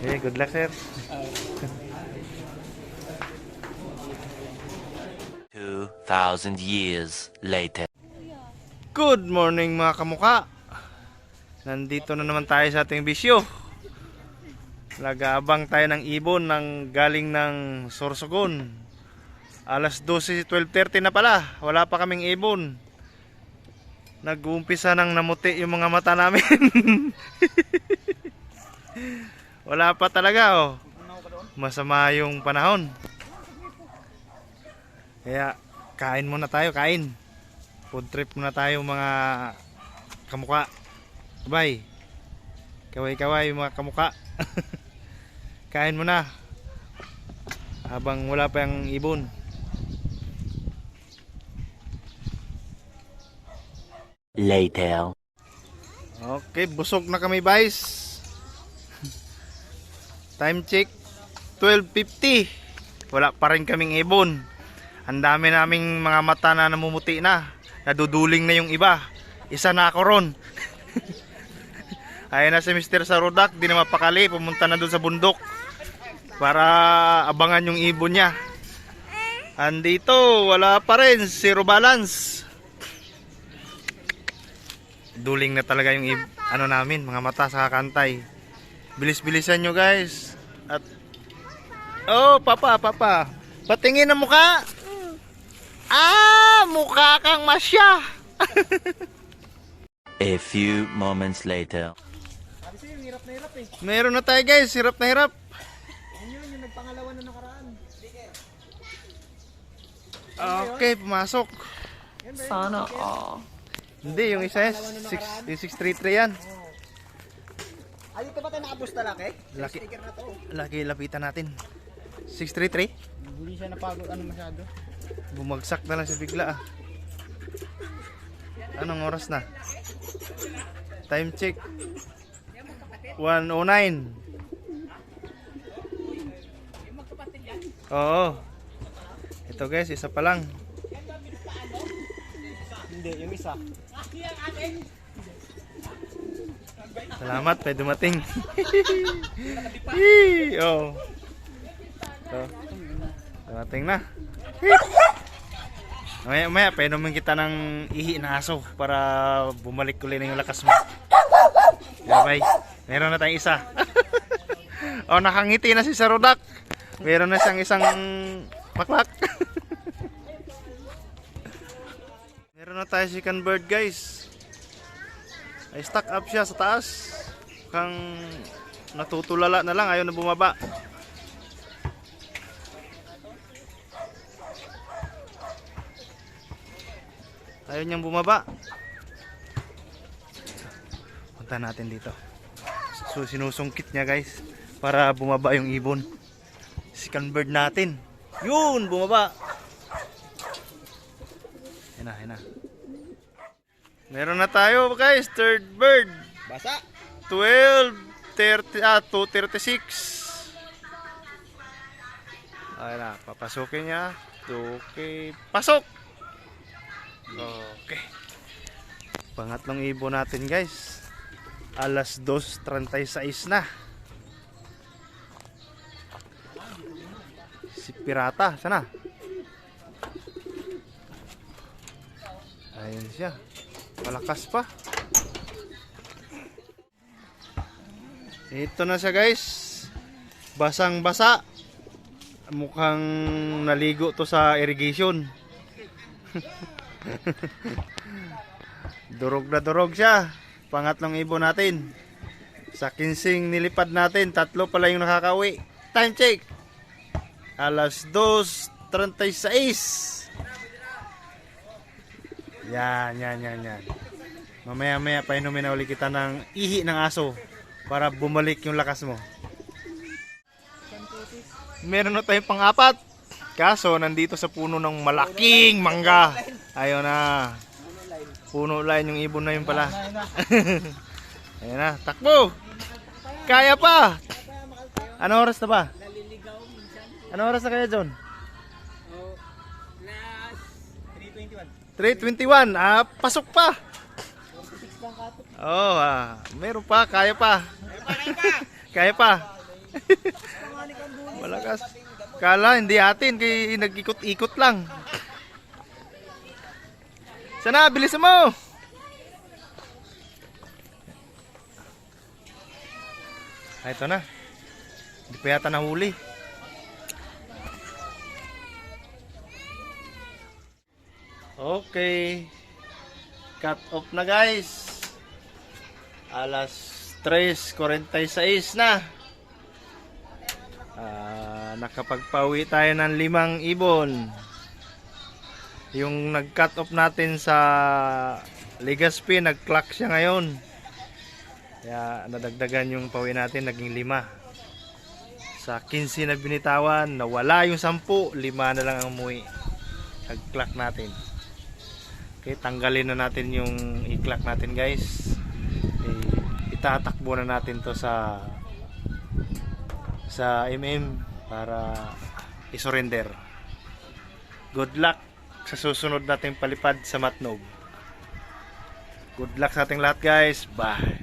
Okay, good luck, sir. 2,000 years later. Good morning mga kamuka. Nandito na naman tayo sa ating bisyo. Nag-aabang tayo ng ibon ng galing ng Sorsogon. Alas 12, 12:30 na pala. Wala pa kaming ibon. Nag-uumpisa nang namuti yung mga mata namin. Wala pa talaga oh. Masama yung panahon. Kaya kain muna tayo, kain. Food trip muna tayo mga kamuka. Bye. Kaway-kaway mga kamuka. Kain muna. Habang wala pa yung ibon. Later. Okay, busog na kami guys. Time check 12:50. Wala pa rin kaming ibon. Ang dami naming mga mata na namumuti na. Naduduling na yung iba. Isa na ako ron. Ayun na si Mr. Sarudak, di na mapakali, pumunta na doon sa bundok para abangan yung ibon niya. Andito, wala pa rin, zero balance. Duling na talaga yung ano namin, mga mata sa kakantay. Bilis-bilisan nyo guys. At oh, papa. Patingin ang mukha. Ah, mukha kang masya. A few moments later. Meron na tayo guys, hirap na hirap. Yung nagpangalawa na nakaraan. Okay, pumasok. Sana all. Hindi, yung isa yung 633 yan. Ay, ito ba tayo nakabus talaki? Laki, Sticker na to. laki lapitan natin. 633? Hindi siya napagod masyado. Bumagsak na lang siya bigla ah. Anong oras na? Time check 1:09. Oo. Ito guys, isa pa lang. Hindi, yung isa. Salamat, may dumating. Oh. So, dumating na. Maya, painumin kita ng ihi na aso para bumalik ulit na yung lakas mo. Bye. Meron na tayong isa. Oh, nakangiti na si Sarudak. Meron na siyang isang maklak. Meron na tayo second bird guys. Ay stuck up siya sa taas. Kang natutulala na lang, ayaw na bumaba. Ayaw niyang bumaba. Punta natin dito. So sinusungkit niya guys para bumaba yung ibon. Second bird natin. Yun, bumaba. Yan na. Meron na tayo guys, third bird. Basa. 2:36. Ayun na, papasukin niya. Okay, pasok. Okay. Pangatlong ibon natin guys. Alas 2:36 na. Si Pirata, sana? Ayun siya. Malakas pa. Ito na siya guys. Basang-basa. Mukhang naligo to sa irrigation. Durog na durog siya. Pangatlong ibon natin. Sa 15 nilipad natin, 3 pala yung nakakauwi. Time check. Alas 2:36. Yan. Mamaya painumin na ulit kita ng ihi ng aso para bumalik yung lakas mo. Meron na tayong pang-apat. Kaso nandito sa puno ng malaking mangga. Ayun na. Puno line yung ibon na yun pala. Ayun na, takbo. Kaya pa. Ano oras na ba? Ano oras na kaya John? 3:21. Pasok pa. Oh, meron pa, kaya pa. Kaya pa. Malakas. Kala hindi atin kay nag-ikot-ikot lang. Sana, bilis mo. Ah, ito na. Hindi pa yata nahuli. Okay. Cut off na guys. Alas 3:46 na. Nakapagpawi tayo ng 5 ibon. Yung nag-cut off natin sa Legazpi, nag-clock siya ngayon. Kaya nadagdagan yung pawi natin, naging 5. Sa 15 na binitawan, nawala yung 10, 5 na lang ang umuwi. Nag-clock natin. Okay, tanggalin na natin yung i-clock natin guys. Itatakbo na natin to sa MM para i-surrender. Good luck sa susunod nating palipad sa Matnog. Good luck sa ating lahat guys. Bye.